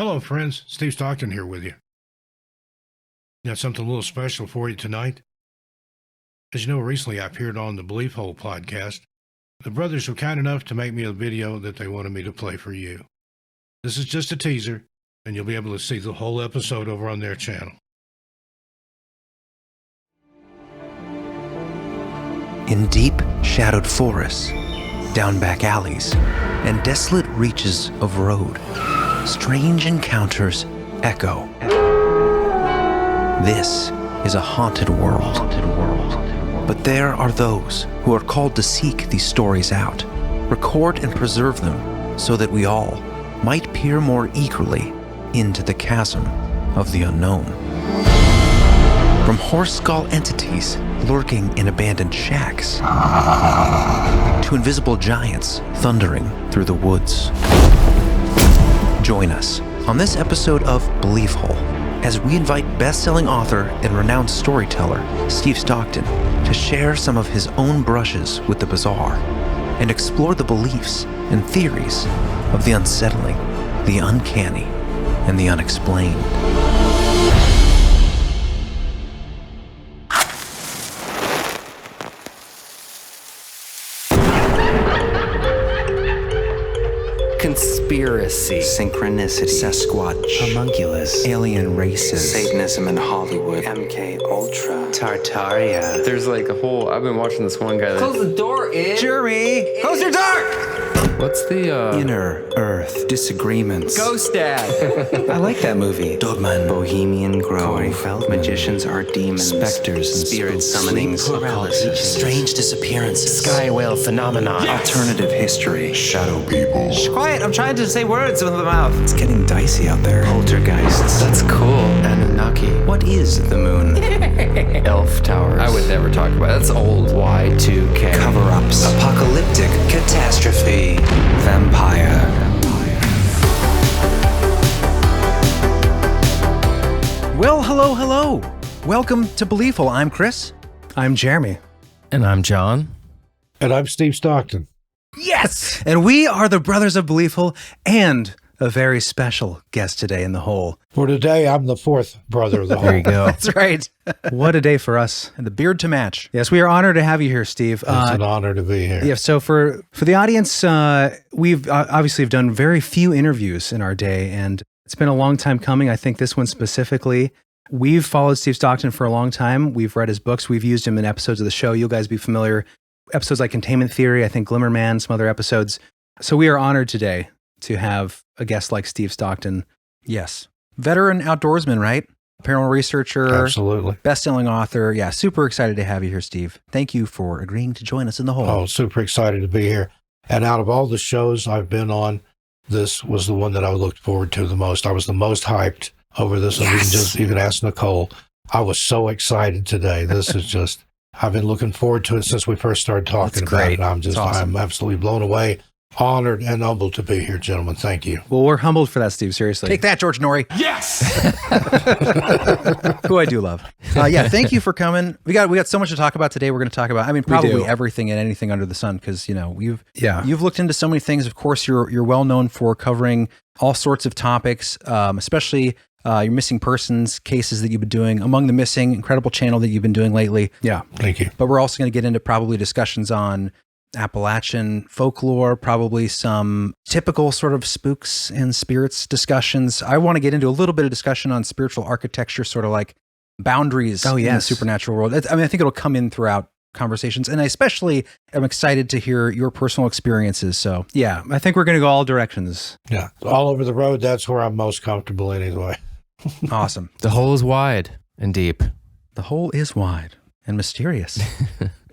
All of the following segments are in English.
Hello, friends. Steve Stockton here with you. Got something a little special for you tonight. As you know, recently I appeared on the Belief Hole podcast. The brothers were kind enough to make me a video that they wanted me to play for you. This is just a teaser, and you'll be able to see the whole episode over on their channel. In deep, shadowed forests, down back alleys, and desolate reaches of road, strange encounters echo. This is a haunted world. But there are those who are called to seek these stories out, record and preserve them so that we all might peer more eagerly into the chasm of the unknown. From horse skull entities lurking in abandoned shacks to invisible giants thundering through the woods. Join us on this episode of Belief Hole as we invite best-selling author and renowned storyteller Steve Stockton to share some of his own brushes with the bizarre and explore the beliefs and theories of the unsettling, the uncanny, and the unexplained. Conspiracy, Synchronicity, Sasquatch, homunculus, alien races, Satanism in Hollywood, MK Ultra, Tartaria. There's like a whole. I've been watching this one guy. Close the door, Ed. Jeremy, Close your door. What's the Inner Earth disagreements. Ghost Dad. I like that movie. Dogman, Bohemian Grove. Corey Feldman. Magicians are demons. Specters and Spirit spooks. summonings. Sleep paralysis. Strange disappearances. Sky whale phenomenon. Alternative history. Shadow people. Shh, quiet, I'm trying to say words with the mouth. It's getting dicey out there. Poltergeists. That's cool. Anunnaki. What is the moon? Elf towers. I would never talk about it. That's old. Y2K. Cover-ups. Apocalyptic catastrophe. Vampire. Well, hello. Welcome to Belief Hole. I'm Chris. I'm Jeremy. And I'm John. And I'm Steve Stockton. Yes! And we are the Brothers of Belief Hole and a very special guest today in the hole. For today, I'm the fourth brother of the There you whole. go. That's right. What a day for us. And the beard to match. Yes, we are honored to have you here, Steve. It's an honor to be here. Yeah, so for the audience, we've obviously have done very few interviews in our day, and it's been a long time coming. I think this one specifically. We've followed Steve Stockton for a long time. We've read his books. We've used him in episodes of the show. You'll guys be familiar. Episodes like Containment Theory, I think Glimmerman, some other episodes. So we are honored today to have a guest like Steve Stockton. Yes. Veteran outdoorsman, right? Paranormal researcher. Absolutely. Best-selling author. Yeah, super excited to have you here, Steve. Thank you for agreeing to join us in the hole. Oh, super excited to be here. And out of all the shows I've been on, this was the one that I looked forward to the most. I was the most hyped over this. Yes. Even ask Nicole. I was so excited today. This is just, I've been looking forward to it since we first started talking That's about great. it. That's awesome. I'm absolutely blown away, honored and humbled to be here, gentlemen. Thank you. Well, we're humbled for that, Steve. Seriously. Take that, George Norrie. Yes. Who I do love. Yeah, thank you for coming. We got so much to talk about today. We're going to talk about, probably everything and anything under the sun, because you've looked into so many things. Of course, you're well known for covering all sorts of topics, especially your missing persons cases that you've been doing. Among the Missing, incredible channel that you've been doing lately. Yeah, Thank you. but we're also going to get into probably discussions on Appalachian folklore, probably some typical sort of spooks and spirits discussions. I want to get into a little bit of discussion on spiritual architecture, sort of like boundaries in the supernatural world. I think it'll come in throughout conversations, and I especially am excited to hear your personal experiences. So yeah, I think we're going to go all directions. Yeah. All over the road, that's where I'm most comfortable anyway. Awesome. The hole is wide and deep. The hole is wide and mysterious.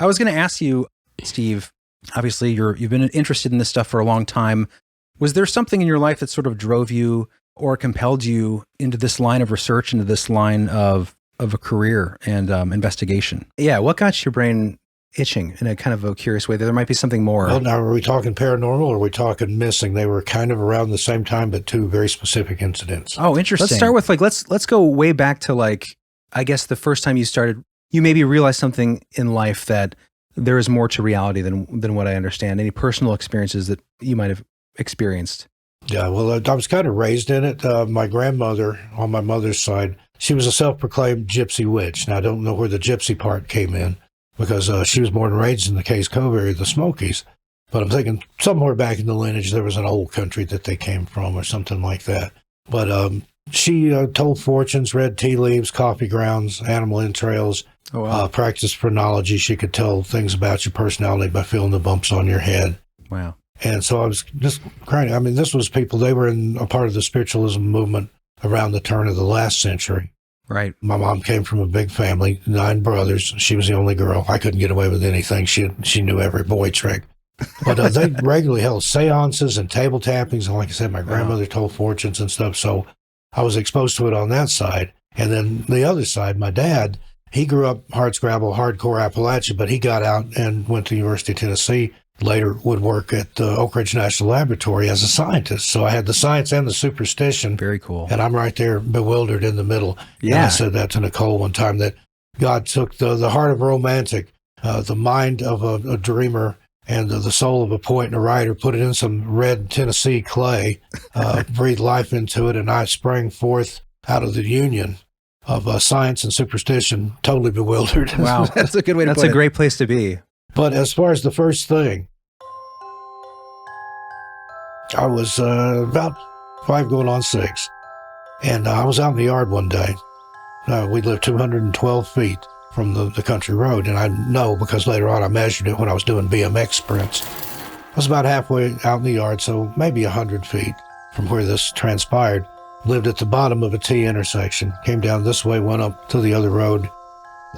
I was going to ask you, Steve, obviously you've been interested in this stuff for a long time. Was there something in your life that sort of drove you or compelled you into this line of research, into this line of a career and investigation? Yeah, what got your brain itching in a kind of a curious way? There might be something more. Well, now, are we talking paranormal or are we talking missing? They were kind of around the same time, but two very specific incidents. Oh, interesting. Let's start with let's go way back to I guess the first time you maybe realized something in life that there is more to reality than what I understand. Any personal experiences that you might have experienced? Yeah, well, I was kind of raised in it. My grandmother, on my mother's side, she was a self-proclaimed gypsy witch. Now, I don't know where the gypsy part came in because she was born and raised in the Case Cove area of the Smokies. But I'm thinking somewhere back in the lineage, there was an old country that they came from or something like that. But she told fortunes, read tea leaves, coffee grounds, animal entrails, practiced phrenology. She could tell things about your personality by feeling the bumps on your head. Wow. And so I was just crying. I mean, this was people, they were in a part of the spiritualism movement around the turn of the last century. Right. My mom came from a big family, 9 brothers. She was the only girl. I couldn't get away with anything. She knew every boy trick. But they regularly held seances and table tappings. And like I said, my grandmother told fortunes and stuff. So I was exposed to it on that side. And then the other side, my dad, he grew up hardscrabble, hardcore Appalachia, but he got out and went to the University of Tennessee. Later would work at the Oak Ridge National Laboratory as a scientist. So I had the science and the superstition. Very cool. And I'm right there bewildered in the middle. Yeah. And I said that to Nicole one time, that God took the heart of a romantic, the mind of a dreamer, and the soul of a poet and a writer, put it in some red Tennessee clay, breathed life into it, and I sprang forth out of the union of science and superstition, totally bewildered. Wow. That's a good way to put it. That's a great place to be. But as far as the first thing, I was about 5 going on 6, and I was out in the yard one day. We lived 212 feet from the country road, and I know because later on I measured it when I was doing BMX sprints. I was about halfway out in the yard, so maybe 100 feet from where this transpired. Lived at the bottom of a T intersection, came down this way, went up to the other road.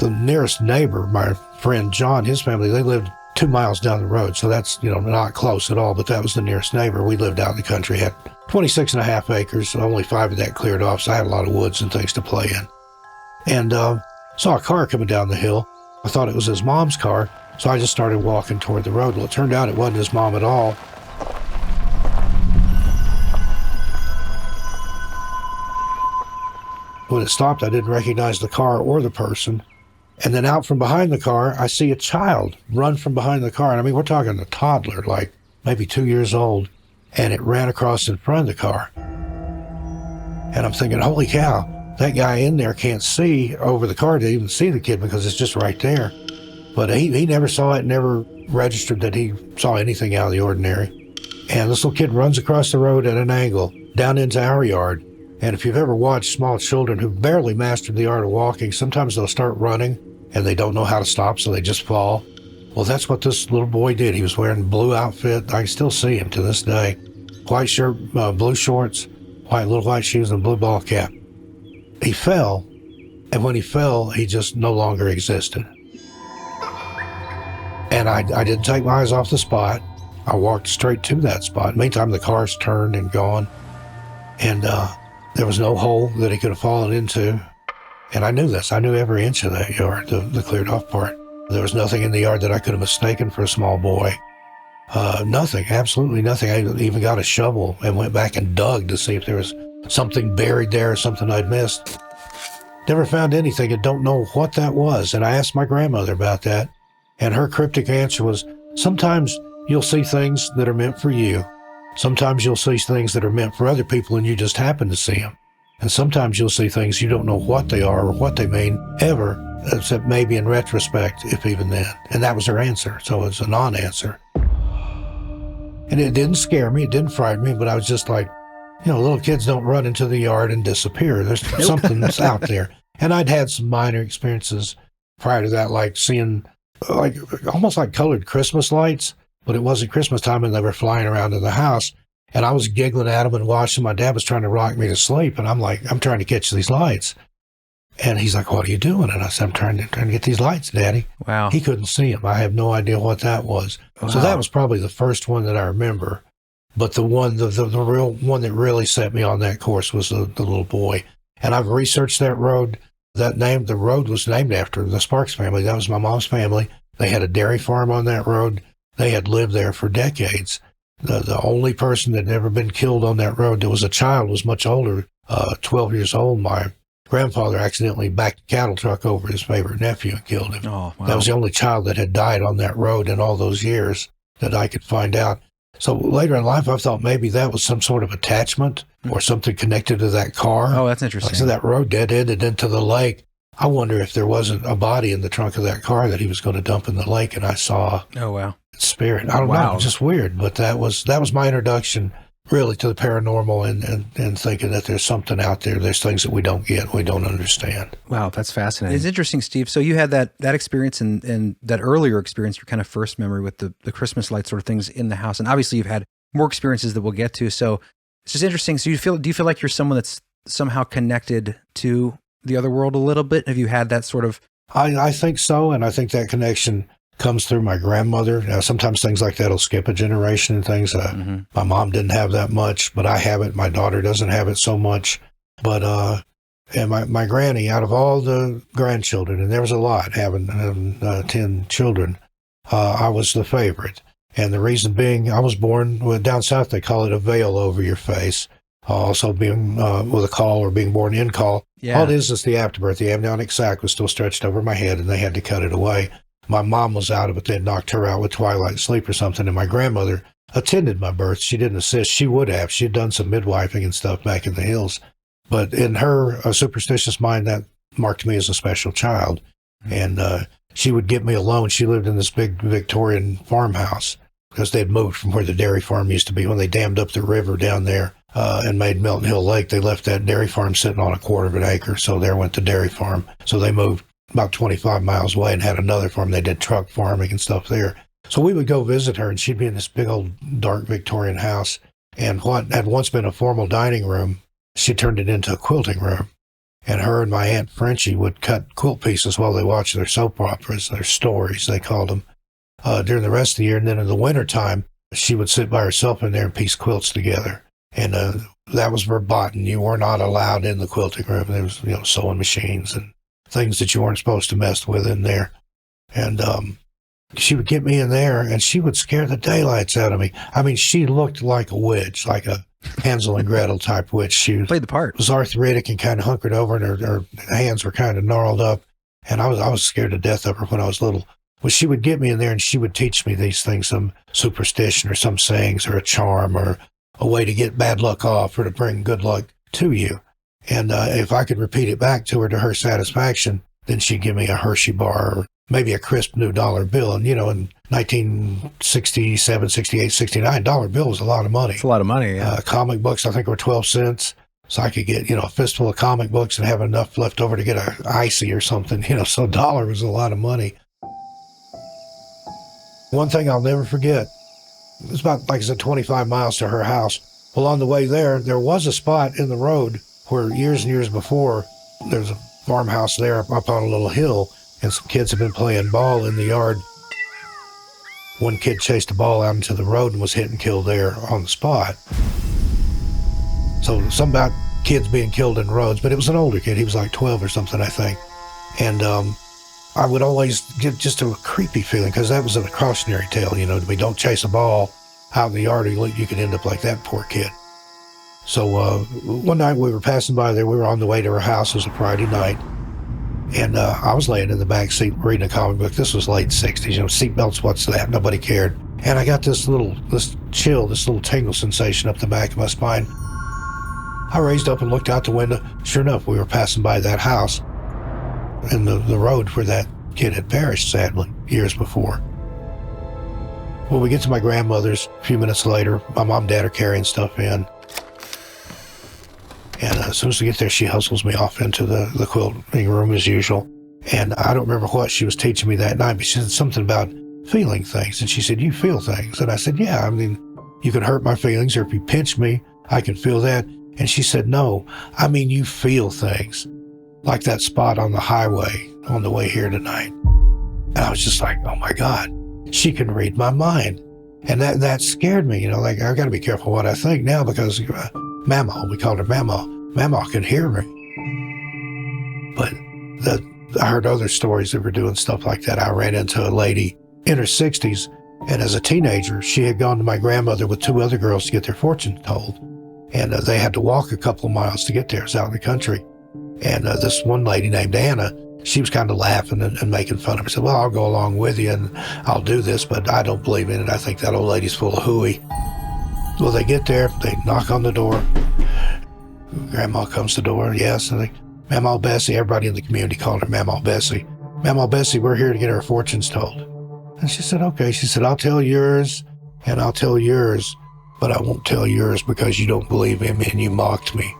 The nearest neighbor, my friend John, his family, they lived 2 miles down the road. So that's, not close at all, but that was the nearest neighbor. We lived out in the country, had 26 and a half acres, only 5 of that cleared off. So I had a lot of woods and things to play in. And saw a car coming down the hill. I thought it was his mom's car. So I just started walking toward the road. Well, it turned out it wasn't his mom at all. When it stopped, I didn't recognize the car or the person. And then out from behind the car, I see a child run from behind the car. And I mean, we're talking a toddler, like maybe 2 years old. And it ran across in front of the car. And I'm thinking, holy cow, that guy in there can't see over the car to even see the kid because it's just right there. But he never saw it, never registered that he saw anything out of the ordinary. And this little kid runs across the road at an angle down into our yard. And if you've ever watched small children who've barely mastered the art of walking, sometimes they'll start running and they don't know how to stop, so they just fall. Well, that's what this little boy did. He was wearing a blue outfit. I can still see him to this day. White shirt, blue shorts, little white shoes, and a blue ball cap. He fell, and when he fell, he just no longer existed. And I didn't take my eyes off the spot. I walked straight to that spot. Meantime, the car's turned and gone. And there was no hole that he could have fallen into. And I knew this. I knew every inch of that yard, the cleared off part. There was nothing in the yard that I could have mistaken for a small boy. Nothing, absolutely nothing. I even got a shovel and went back and dug to see if there was something buried there or something I'd missed. Never found anything and don't know what that was. And I asked my grandmother about that. And her cryptic answer was, sometimes you'll see things that are meant for you. Sometimes you'll see things that are meant for other people and you just happen to see them. And sometimes you'll see things you don't know what they are or what they mean ever, except maybe in retrospect, if even then. And that was her answer. So it's a non-answer. And it didn't scare me. It didn't frighten me, but I was just like, little kids don't run into the yard and disappear. There's something that's out there. And I'd had some minor experiences prior to that, like seeing almost like colored Christmas lights, but it wasn't Christmas time and they were flying around in the house. And I was giggling at them and watching. My dad was trying to rock me to sleep. And I'm like, I'm trying to catch these lights. And he's like, what are you doing? And I said, I'm trying to get these lights, Daddy. Wow. He couldn't see them. I have no idea what that was. Wow. So that was probably the first one that I remember. But the real one that really set me on that course was the little boy. And I've researched that road. The road was named after the Sparks family. That was my mom's family. They had a dairy farm on that road. They had lived there for decades. The only person that had ever been killed on that road, there was a child, was much older, 12 years old. My grandfather accidentally backed a cattle truck over his favorite nephew and killed him. Oh, wow. That was the only child that had died on that road in all those years that I could find out. So later in life, I thought maybe that was some sort of attachment or something connected to that car. Oh, that's interesting. Like, so that road dead-ended into the lake. I wonder if there wasn't a body in the trunk of that car that he was going to dump in the lake, and I saw Oh, wow. spirit. I don't know, just weird. But that was my introduction, really, to the paranormal and thinking that there's something out there. There's things that we don't get, we don't understand. Wow, that's fascinating. It's interesting, Steve. So you had that experience and that earlier experience, your kind of first memory with the Christmas light sort of things in the house. And obviously you've had more experiences that we'll get to. So it's just interesting. So do you feel like you're someone that's somehow connected to the other world a little bit? Have you had that sort of... I think so, and I think that connection comes through my grandmother. Now, sometimes things like that will skip a generation and things. My mom didn't have that much, but I have it. My daughter doesn't have it so much. But and my granny, out of all the grandchildren, and there was a lot, having 10 children, I was the favorite. And the reason being, I was born, down south they call it a veil over your face. Also being with a caul or being born in caul. Yeah. All it is the afterbirth. The amniotic sac was still stretched over my head, and they had to cut it away. My mom was out of it. They had knocked her out with twilight sleep or something, and my grandmother attended my birth. She didn't assist. She would have. She had done some midwifing and stuff back in the hills. But in her superstitious mind, that marked me as a special child. And she would get me alone. She lived in this big Victorian farmhouse because they'd moved from where the dairy farm used to be. When they dammed up the river down there and made Melton Hill Lake, they left that dairy farm sitting on a quarter of an acre. So there went the dairy farm. So they moved about 25 miles away and had another farm. They did truck farming and stuff there. So we would go visit her, and she'd be in this big old dark Victorian house. And what had once been a formal dining room, she turned it into a quilting room. And her and my Aunt Frenchie would cut quilt pieces while they watched their soap operas, their stories, they called them, during the rest of the year. And then in the wintertime, she would sit by herself in there and piece quilts together. And that was verboten. You were not allowed in the quilting room. There was, sewing machines and things that you weren't supposed to mess with in there. And she would get me in there, and she would scare the daylights out of me. I mean, she looked like a witch, like a Hansel and Gretel type witch. She played the part. Was arthritic and kind of hunkered over, and her hands were kind of gnarled up. And I was scared to death of her when I was little. Well, she would get me in there, and she would teach me these things, some superstition or some sayings or a charm or a way to get bad luck off or to bring good luck to you. And if I could repeat it back to her to her satisfaction, then she'd give me a Hershey bar or maybe a crisp new $1 bill. And, in 1967, 68, 69, $1 bill was a lot of money. It's a lot of money, yeah. Comic books, I think, were 12 cents. So I could get, a fistful of comic books and have enough left over to get a icy or something, so $1 was a lot of money. One thing I'll never forget, it was about, 25 miles to her house. Well, on the way there was a spot in the road where years and years before, there's a farmhouse there up on a little hill, and some kids have been playing ball in the yard. One kid chased a ball out into the road and was hit and killed there on the spot. So something about kids being killed in roads, but it was an older kid. He was like 12 or something, I think. And I would always get just a creepy feeling, because that was a cautionary tale, to me, don't chase a ball out in the yard, or you could end up like that poor kid. So one night we were passing by there. We were on the way to her house. It was a Friday night. And I was laying in the back seat reading a comic book. This was late 60s. Seatbelts, what's that? Nobody cared. And I got this little tingle sensation up the back of my spine. I raised up and looked out the window. Sure enough, we were passing by that house and the road where that kid had perished, sadly, years before. Well, we get to my grandmother's a few minutes later. My mom and dad are carrying stuff in. And as soon as we get there, she hustles me off into the quilting room as usual. And I don't remember what she was teaching me that night, but she said something about feeling things. And she said, "You feel things?" And I said, "Yeah, you can hurt my feelings, or if you pinch me, I can feel that." And she said, "No, you feel things. Like that spot on the highway on the way here tonight." And I was just like, oh my God, she can read my mind. And that scared me, I got to be careful what I think now, because Mama, we called her Mama. Mama could hear me. But I heard other stories that were doing stuff like that. I ran into a lady in her 60s, and as a teenager, she had gone to my grandmother with 2 other girls to get their fortune told. And they had to walk a couple of miles to get there. It was out in the country. And this one lady named Anna, she was kind of laughing and making fun of me. I said, well, I'll go along with you and I'll do this, but I don't believe in it. I think that old lady's full of hooey. Well, they get there, they knock on the door. Grandma comes to the door, yes, and they, Mamaw Bessie, everybody in the community called her Mamaw Bessie. Mamaw Bessie, we're here to get our fortunes told. And she said, okay. She said, I'll tell yours and I'll tell yours, but I won't tell yours because you don't believe in me and you mocked me.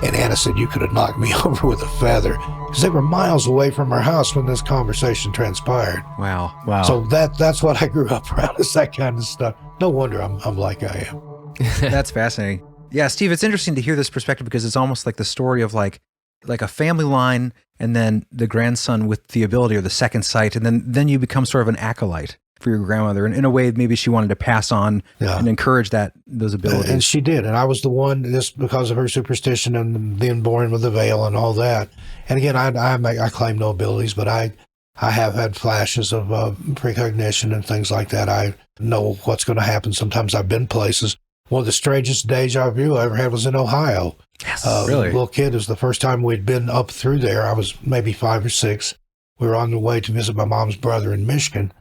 And Anna said, you could have knocked me over with a feather, because they were miles away from our house when this conversation transpired. Wow. Wow. So that's what I grew up around, is that kind of stuff. No wonder I'm like I am. That's fascinating. Yeah, Steve, it's interesting to hear this perspective, because it's almost like the story of like a family line, and then the grandson with the ability or the second sight, and then you become sort of an acolyte for your grandmother. And in a way, maybe she wanted to pass on and encourage those abilities. And she did. And I was the one, just because of her superstition and being born with the veil and all that. And again, I claim no abilities, but I have had flashes of precognition and things like that. I know what's going to happen. Sometimes I've been places. One of the strangest deja vu I ever had was in Ohio. Yes, really? Little kid, it was the first time we'd been up through there. I was maybe 5 or 6. We were on the way to visit my mom's brother in Michigan.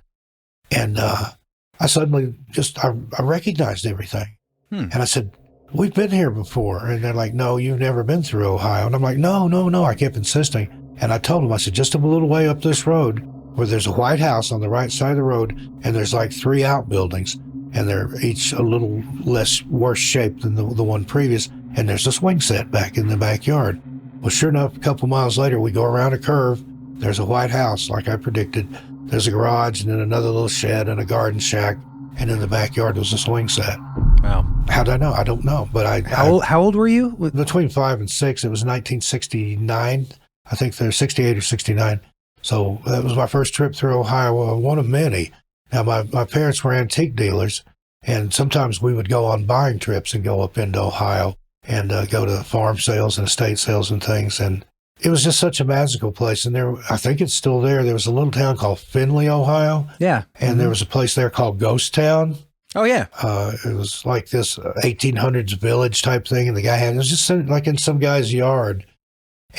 And I suddenly I recognized everything. And I said, we've been here before. And they're like, no, you've never been through Ohio. And I'm like, no. I kept insisting. And I told them, I said, just a little way up this road where there's a white house on the right side of the road, and there's like 3 outbuildings. And they're each a little worse shaped than the one previous. And there's a swing set back in the backyard. Well, sure enough, a couple miles later, we go around a curve. There's a white house, like I predicted. There's a garage, and then another little shed and a garden shack. And in the backyard was a swing set. Wow. How did I know? I don't know. But How old were you? Between 5 and 6. It was 1969. I think they're 68 or 69. So that was my first trip through Ohio, one of many. Now, my parents were antique dealers, and sometimes we would go on buying trips and go up into Ohio and go to farm sales and estate sales and things. And it was just such a magical place. And there, I think it's still there. There was a little town called Findlay, Ohio. Yeah. And there was a place there called Ghost Town. Oh, yeah. It was like this 1800s village type thing. And the guy it was just like in some guy's yard.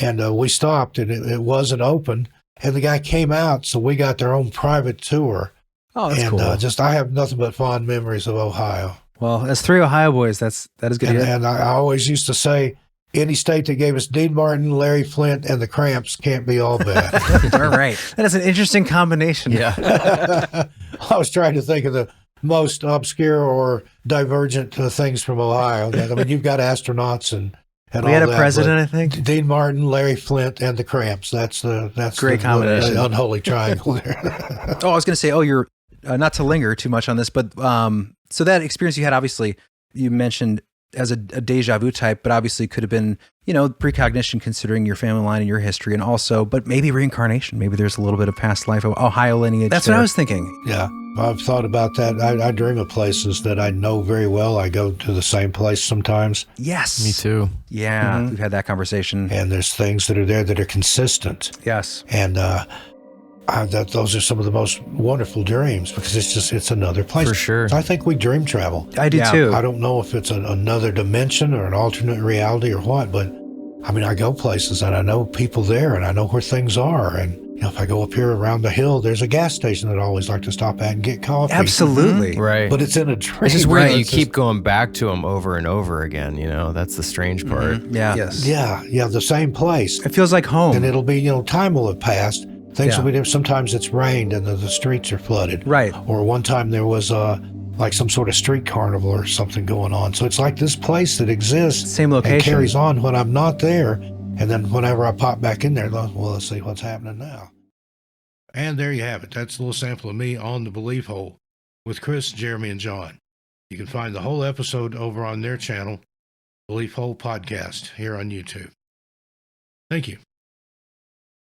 And we stopped, and it wasn't open. And the guy came out, so we got their own private tour. Oh, that's cool. I have nothing but fond memories of Ohio. Well, as 3 Ohio boys, that is good. And I always used to say, any state that gave us Dean Martin, Larry Flint, and the Cramps can't be all bad. All right. That is an interesting combination. Yeah. I was trying to think of the most obscure or divergent things from Ohio. I mean, you've got astronauts and we had a president, I think. Dean Martin, Larry Flint, and the Cramps. That's great combination. The unholy triangle there. I was going to say, you're not to linger too much on this, but so that experience you had, obviously, you mentioned as a deja vu type, but obviously could have been, precognition considering your family line and your history, and also, but maybe reincarnation. Maybe there's a little bit of past life, Ohio lineage. That's what I was thinking. Yeah, I've thought about that. I dream of places that I know very well. I go to the same place sometimes. Yes. Me too. Yeah, we've had that conversation. And there's things that are there that are consistent. Yes. And those are some of the most wonderful dreams, because it's another place. For sure. I think we dream travel. I do too. I don't know if it's another dimension or an alternate reality or what, but I mean, I go places and I know people there and I know where things are. And if I go up here around the hill, there's a gas station that I always like to stop at and get coffee. Absolutely. Right. But it's in a dream. It's just weird that you keep going back to them over and over again, That's the strange part. Yeah. Yes. Yeah, the same place. It feels like home. And it'll be, time will have passed. Things will be there. Sometimes it's rained and the streets are flooded. Right. Or one time there was like some sort of street carnival or something going on. So it's like this place that exists. Same location. And carries on when I'm not there. And then whenever I pop back in there, well, let's see what's happening now. And there you have it. That's a little sample of me on the Belief Hole with Chris, Jeremy, and John. You can find the whole episode over on their channel, Belief Hole Podcast, here on YouTube. Thank you.